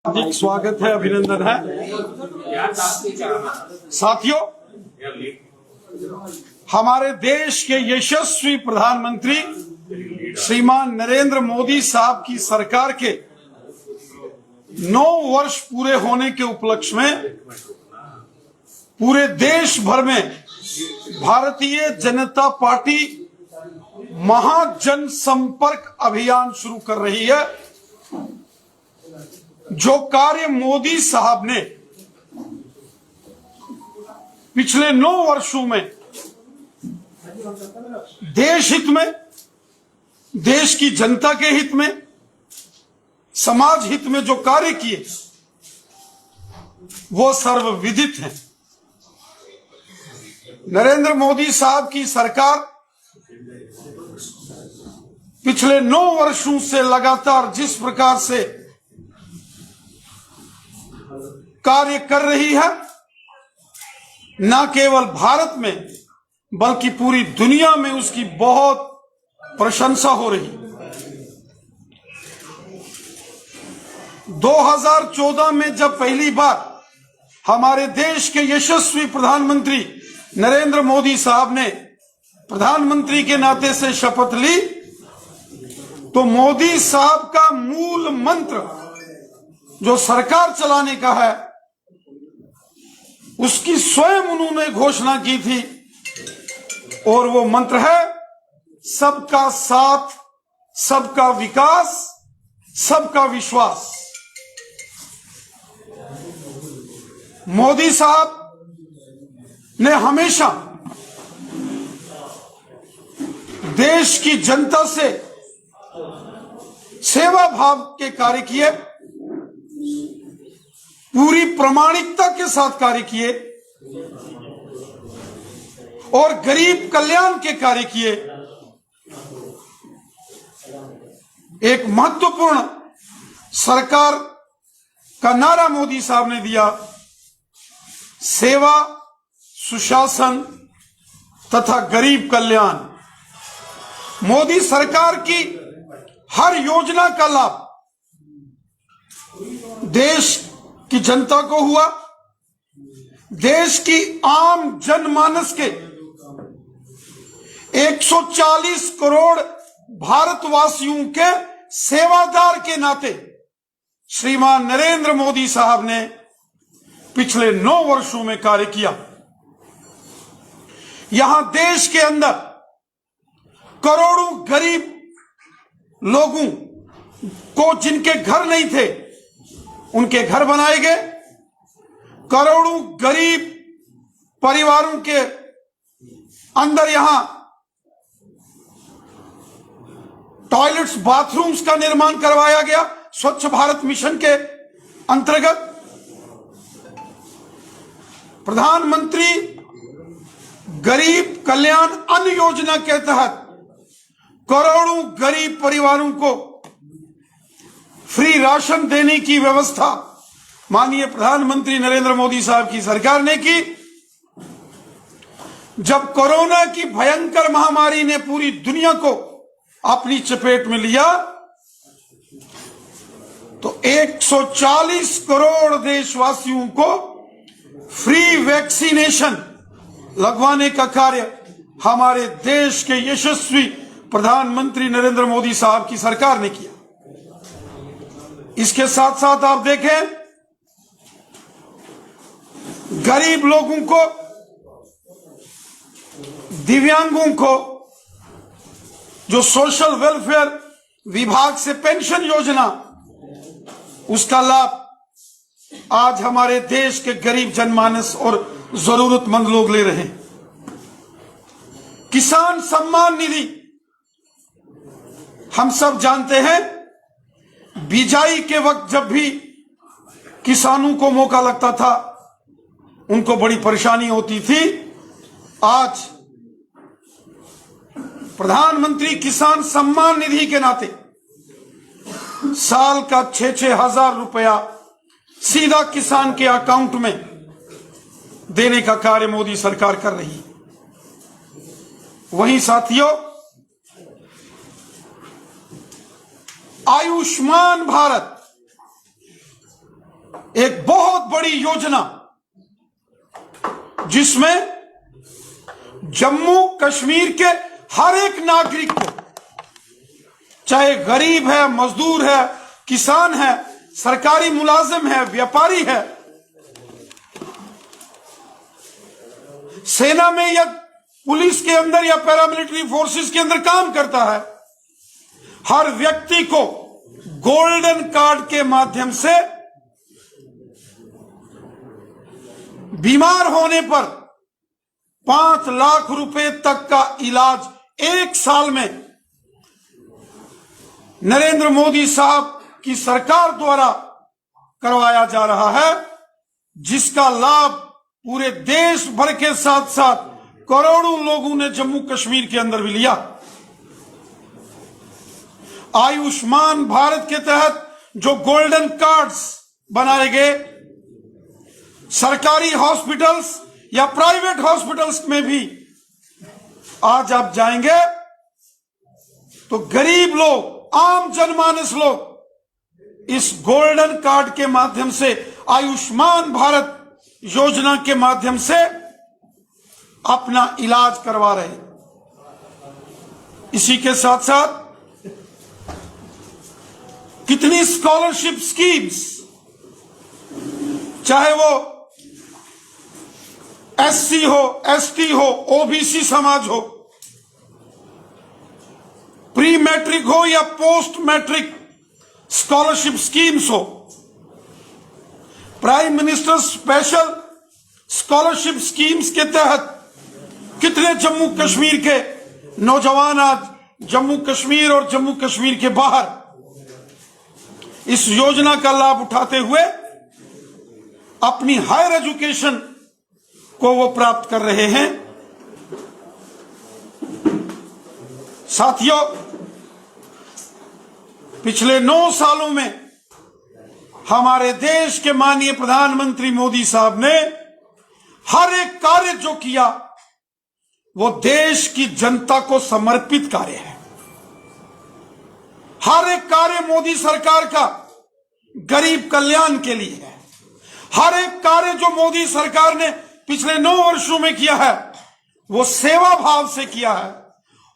हार्दिक स्वागत है, अभिनंदन है। साथियों, हमारे देश के यशस्वी प्रधानमंत्री श्रीमान नरेंद्र मोदी साहब की सरकार के 9 वर्ष पूरे होने के उपलक्ष्य में पूरे देश भर में भारतीय जनता पार्टी महाजन संपर्क अभियान शुरू कर रही है। जो कार्य मोदी साहब ने पिछले 9 वर्षों में देश हित में, देश की जनता के हित में, समाज हित में जो कार्य किए वो सर्वविदित हैं। नरेंद्र मोदी साहब की सरकार पिछले 9 वर्षों से लगातार जिस प्रकार से कार्य कर रही है, न केवल भारत में बल्कि पूरी दुनिया में उसकी बहुत प्रशंसा हो रही है। 2014 में जब पहली बार हमारे देश के यशस्वी प्रधानमंत्री नरेंद्र मोदी साहब ने प्रधानमंत्री के नाते से शपथ ली, तो मोदी साहब का मूल मंत्र जो सरकार चलाने का है, उसकी स्वयं उन्होंने घोषणा की थी, और वो मंत्र है सबका साथ, सबका विकास, सबका विश्वास। मोदी साहब ने हमेशा देश की जनता से सेवा भाव के कार्य किए, पूरी प्रामाणिकता के साथ कार्य किए और गरीब कल्याण के कार्य किए। एक महत्वपूर्ण सरकार का नारा मोदी साहब ने दिया, सेवा, सुशासन तथा गरीब कल्याण। मोदी सरकार की हर योजना का लाभ देश की जनता को हुआ। देश की आम जनमानस के 140 करोड़ भारतवासियों के सेवादार के नाते श्रीमान नरेंद्र मोदी साहब ने पिछले 9 वर्षों में कार्य किया। यहां देश के अंदर करोड़ों गरीब लोगों को जिनके घर नहीं थे, उनके घर बनाए गए। करोड़ों गरीब परिवारों के अंदर यहां टॉयलेट्स, बाथरूम्स का निर्माण करवाया गया स्वच्छ भारत मिशन के अंतर्गत। प्रधानमंत्री गरीब कल्याण अन्न योजना के तहत करोड़ों गरीब परिवारों को फ्री राशन देने की व्यवस्था माननीय प्रधानमंत्री नरेंद्र मोदी साहब की सरकार ने की। जब कोरोना की भयंकर महामारी ने पूरी दुनिया को अपनी चपेट में लिया, तो 140 करोड़ देशवासियों को फ्री वैक्सीनेशन लगवाने का कार्य हमारे देश के यशस्वी प्रधानमंत्री नरेंद्र मोदी साहब की सरकार ने किया। इसके साथ साथ आप देखें, गरीब लोगों को, दिव्यांगों को जो सोशल वेलफेयर विभाग से पेंशन योजना, उसका लाभ आज हमारे देश के गरीब जनमानस और जरूरतमंद लोग ले रहे हैं। किसान सम्मान निधि, हम सब जानते हैं, बिजाई के वक्त जब भी किसानों को मौका लगता था, उनको बड़ी परेशानी होती थी। आज प्रधानमंत्री किसान सम्मान निधि के नाते साल का 6-6 हजार रुपया सीधा किसान के अकाउंट में देने का कार्य मोदी सरकार कर रही है। वहीं साथियों, आयुष्मान भारत एक बहुत बड़ी योजना जिसमें जम्मू कश्मीर के हर एक नागरिक को, चाहे गरीब है, मजदूर है, किसान है, सरकारी मुलाजिम है, व्यापारी है, सेना में या पुलिस के अंदर या पैरामिलिट्री फोर्सेस के अंदर काम करता है, हर व्यक्ति को गोल्डन कार्ड के माध्यम से बीमार होने पर 5 लाख रुपए तक का इलाज 1 साल में नरेंद्र मोदी साहब की सरकार द्वारा करवाया जा रहा है, जिसका लाभ पूरे देश भर के साथ साथ करोड़ों लोगों ने जम्मू कश्मीर के अंदर भी लिया। आयुष्मान भारत के तहत जो गोल्डन कार्ड्स बनाए गए, सरकारी हॉस्पिटल्स या प्राइवेट हॉस्पिटल्स में भी आज आप जाएंगे तो गरीब लोग, आम जनमानस लोग इस गोल्डन कार्ड के माध्यम से, आयुष्मान भारत योजना के माध्यम से अपना इलाज करवा रहे हैं। इसी के साथ साथ कितनी स्कॉलरशिप स्कीम्स, चाहे वो एससी हो, एसटी हो, ओबीसी समाज हो, प्री मैट्रिक हो या पोस्ट मैट्रिक स्कॉलरशिप स्कीम्स हो, prime minister special scholarship schemes के तहत कितने जम्मू कश्मीर के नौजवान आज जम्मू कश्मीर और जम्मू कश्मीर के बाहर इस योजना का लाभ उठाते हुए अपनी हायर एजुकेशन को वो प्राप्त कर रहे हैं। साथियों, पिछले 9 सालों में हमारे देश के माननीय प्रधानमंत्री मोदी साहब ने हर एक कार्य जो किया वो देश की जनता को समर्पित कार्य है। हर एक कार्य मोदी सरकार का गरीब कल्याण के लिए है। हर एक कार्य जो मोदी सरकार ने पिछले 9 वर्षों में किया है वो सेवा भाव से किया है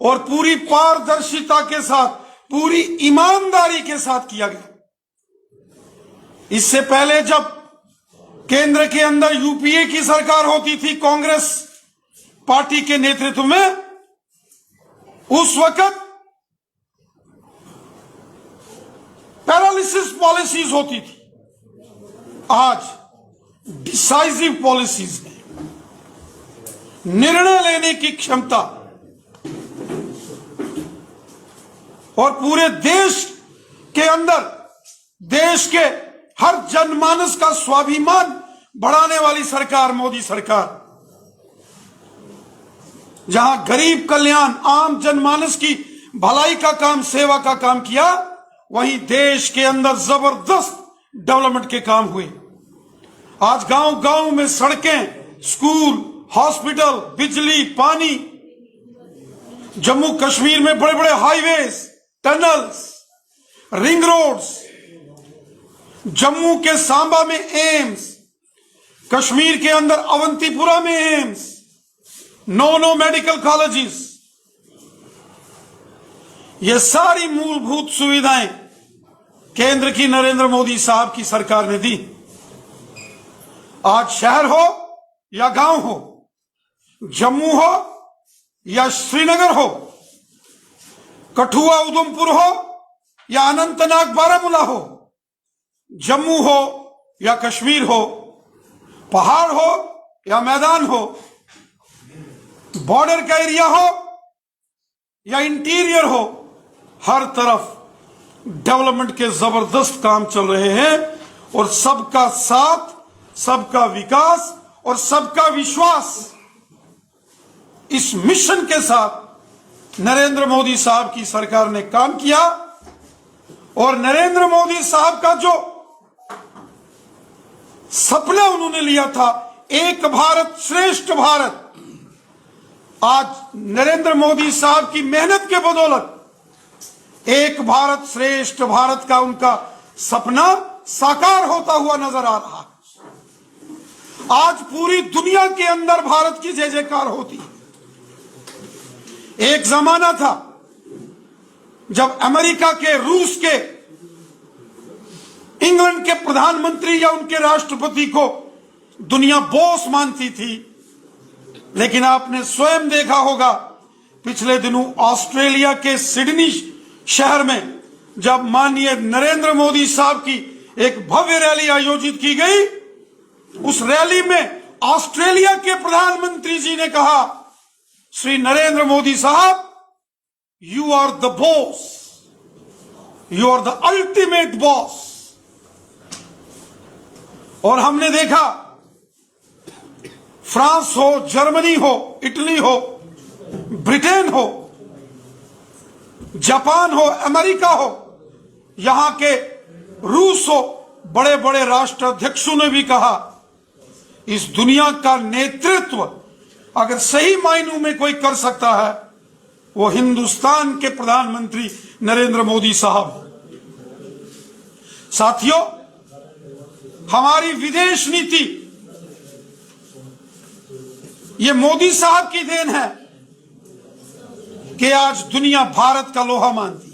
और पूरी पारदर्शिता के साथ, पूरी ईमानदारी के साथ किया गया। इससे पहले जब केंद्र के अंदर यूपीए की सरकार होती थी कांग्रेस पार्टी के नेतृत्व में, उस वक्त पैरालिसिस पॉलिसीज होती थी। आज डिसाइसिव पॉलिसीज है, निर्णय लेने की क्षमता और पूरे देश के अंदर देश के हर जनमानस का स्वाभिमान बढ़ाने वाली सरकार मोदी सरकार, जहां गरीब कल्याण, आम जनमानस की भलाई का काम, सेवा का काम किया, वहीं देश के अंदर जबरदस्त डेवलपमेंट के काम हुए। आज गांव गांव में सड़कें, स्कूल, हॉस्पिटल, बिजली, पानी, जम्मू कश्मीर में बड़े बड़े highways, tunnels, ring roads, Jammu के सांबा में एम्स, कश्मीर के अंदर अवंतीपुरा में एम्स, 9 मेडिकल कॉलेजेस, ये सारी मूलभूत सुविधाएं केंद्र की नरेंद्र मोदी साहब की सरकार ने दी। आज शहर हो या गांव हो, जम्मू हो या श्रीनगर हो, कठुआ उधमपुर हो या अनंतनाग बारामूला हो, जम्मू हो या कश्मीर हो, पहाड़ हो या मैदान हो, बॉर्डर का एरिया हो या इंटीरियर हो, हर तरफ डेवलपमेंट के जबरदस्त काम चल रहे हैं और सबका साथ, सबका विकास और सबका विश्वास, इस मिशन के साथ नरेंद्र मोदी साहब की सरकार ने काम किया। और नरेंद्र मोदी साहब का जो सपना उन्होंने लिया था, एक भारत श्रेष्ठ भारत, आज नरेंद्र मोदी साहब की मेहनत के बदौलत एक भारत श्रेष्ठ भारत का उनका सपना साकार होता हुआ नजर आ रहा है। आज पूरी दुनिया के अंदर भारत की जय जयकार होती है। एक जमाना था जब अमेरिका के, रूस के, इंग्लैंड के प्रधानमंत्री या उनके राष्ट्रपति को दुनिया बॉस मानती थी। लेकिन आपने स्वयं देखा होगा पिछले दिनों ऑस्ट्रेलिया के सिडनी शहर में जब माननीय नरेंद्र मोदी साहब की एक भव्य रैली आयोजित की गई, उस रैली में ऑस्ट्रेलिया के प्रधानमंत्री जी ने कहा, श्री नरेंद्र मोदी साहब, you are the boss, you are the ultimate boss. और हमने देखा फ्रांस हो, जर्मनी हो, इटली हो, ब्रिटेन हो, जापान हो, अमेरिका हो, यहां के रूस हो, बड़े बड़े राष्ट्राध्यक्षों ने भी कहा इस दुनिया का नेतृत्व अगर सही मायनों में कोई कर सकता है वो हिंदुस्तान के प्रधानमंत्री नरेंद्र मोदी साहब। साथियों, हमारी विदेश नीति ये मोदी साहब की देन है कि आज दुनिया भारत का लोहा मानती है।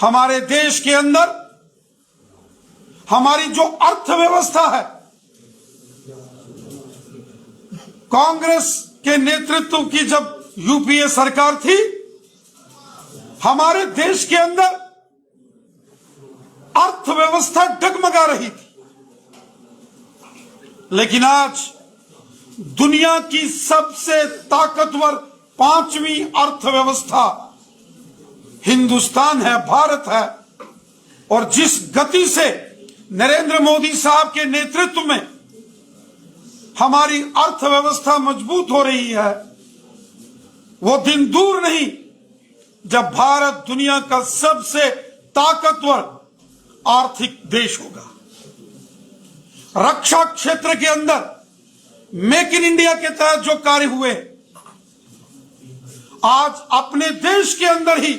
हमारे देश के अंदर हमारी जो अर्थव्यवस्था है, कांग्रेस के नेतृत्व की जब यूपीए सरकार थी, हमारे देश के अंदर अर्थव्यवस्था डगमगा रही थी। लेकिन आज दुनिया की सबसे ताकतवर 5वीं अर्थव्यवस्था हिंदुस्तान है, भारत है। और जिस गति से नरेंद्र मोदी साहब के नेतृत्व में हमारी अर्थव्यवस्था मजबूत हो रही है, वो दिन दूर नहीं जब भारत दुनिया का सबसे ताकतवर आर्थिक देश होगा। रक्षा क्षेत्र के अंदर मेक इन इंडिया के तहत जो कार्य हुए, आज अपने देश के अंदर ही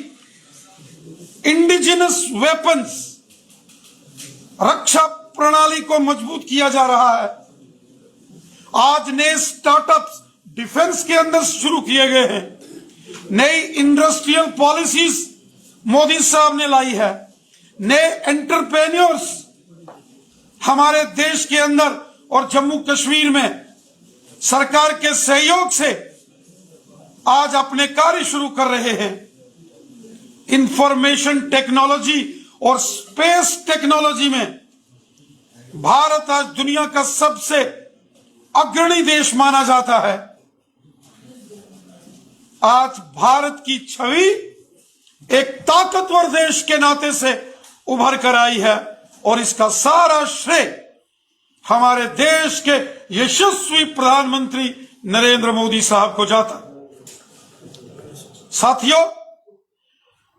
इंडिजिनस वेपन्स, रक्षा प्रणाली को मजबूत किया जा रहा है। आज नए स्टार्टअप्स डिफेंस के अंदर शुरू किए गए हैं। नई इंडस्ट्रियल पॉलिसीज मोदी साहब ने लाई है। नए एंटरप्रेन्योर्स हमारे देश के अंदर और जम्मू कश्मीर में सरकार के सहयोग से आज अपने कार्य शुरू कर रहे हैं। इंफॉर्मेशन टेक्नोलॉजी और स्पेस टेक्नोलॉजी में भारत आज दुनिया का सबसे अग्रणी देश माना जाता है। आज भारत की छवि एक ताकतवर देश के नाते से उभर कर आई है और इसका सारा श्रेय हमारे देश के यशस्वी प्रधानमंत्री नरेंद्र मोदी साहब को जाता। साथियों,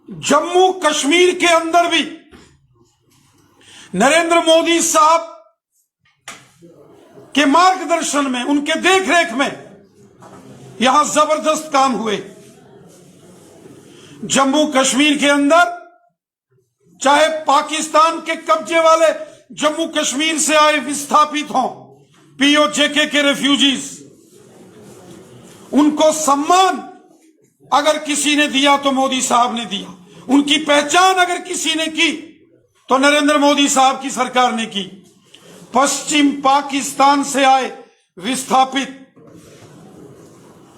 जम्मू कश्मीर के अंदर भी नरेंद्र मोदी साहब के मार्गदर्शन में, उनके देखरेख में यहां जबरदस्त काम हुए। जम्मू कश्मीर के अंदर चाहे पाकिस्तान के कब्जे वाले जम्मू कश्मीर से आए विस्थापित हों, पीओजेके के रेफ्यूजीज, उनको सम्मान अगर किसी ने दिया तो मोदी साहब ने दिया। उनकी पहचान अगर किसी ने की तो नरेंद्र मोदी साहब की सरकार ने की। पश्चिम पाकिस्तान से आए विस्थापित,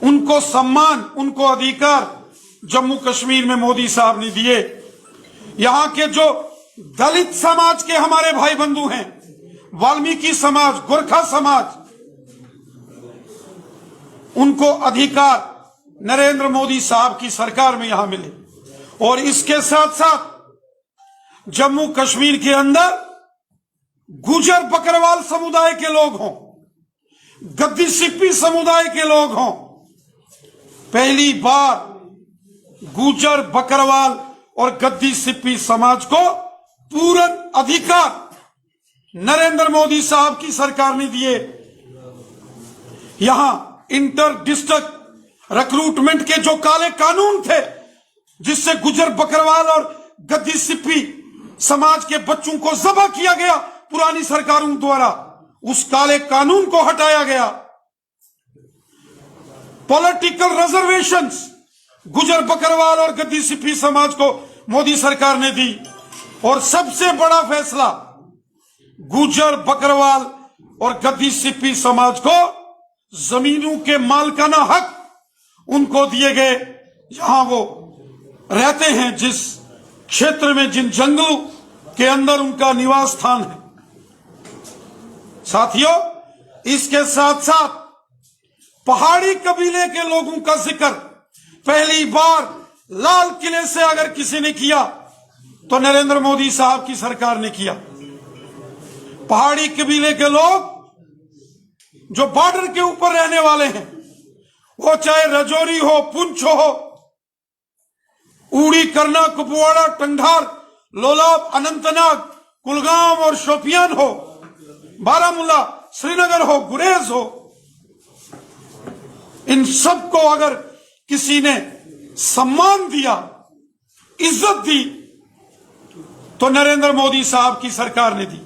उनको सम्मान, उनको अधिकार जम्मू कश्मीर में मोदी साहब ने दिए। यहां के जो दलित समाज के हमारे भाई बंधु हैं, वाल्मीकि समाज, गोरखा समाज, उनको अधिकार नरेंद्र मोदी साहब की सरकार में यहां मिले। और इसके साथ साथ जम्मू कश्मीर के अंदर गुजर बकरवाल समुदाय के लोग हों, गद्दी सिप्पी समुदाय के लोग हों, पहली बार गुजर बकरवाल और गद्दी सिप्पी समाज को पूर्ण अधिकार नरेंद्र मोदी साहब की सरकार ने दिए। यहां इंटर डिस्ट्रिक्ट रिक्रूटमेंट के जो काले कानून थे, जिससे गुजर बकरवाल और गद्दी सिप्पी समाज के बच्चों को ज़बह किया गया पुरानी सरकारों द्वारा, उस काले कानून को हटाया गया। पॉलिटिकल रिजर्वेशंस गुजर बकरवाल और गद्दी सिप्पी समाज को मोदी सरकार ने दी। और सबसे बड़ा फैसला, गुजर बकरवाल और गद्दी सिप्पी समाज को जमीनों के मालिकाना हक उनको दिए गए, जहां वो रहते हैं, जिस क्षेत्र में, जिन जंगलों के अंदर उनका निवास स्थान है। साथियों, इसके साथ साथ पहाड़ी कबीले के लोगों का जिक्र पहली बार लाल किले से अगर किसी ने किया तो नरेंद्र मोदी साहब की सरकार ने किया। पहाड़ी कबीले के लोग जो बॉर्डर के ऊपर रहने वाले हैं, वो चाहे राजौरी हो, पुंछ हो, उड़ी, करना, कुपवाड़ा, टंगधार, लोलाब, अनंतनाग, कुलगाम और शोपियान हो, बारामूला, श्रीनगर हो, गुरेज हो, इन सबको अगर किसी ने सम्मान दिया, इज्जत दी, तो नरेंद्र मोदी साहब की सरकार ने दी।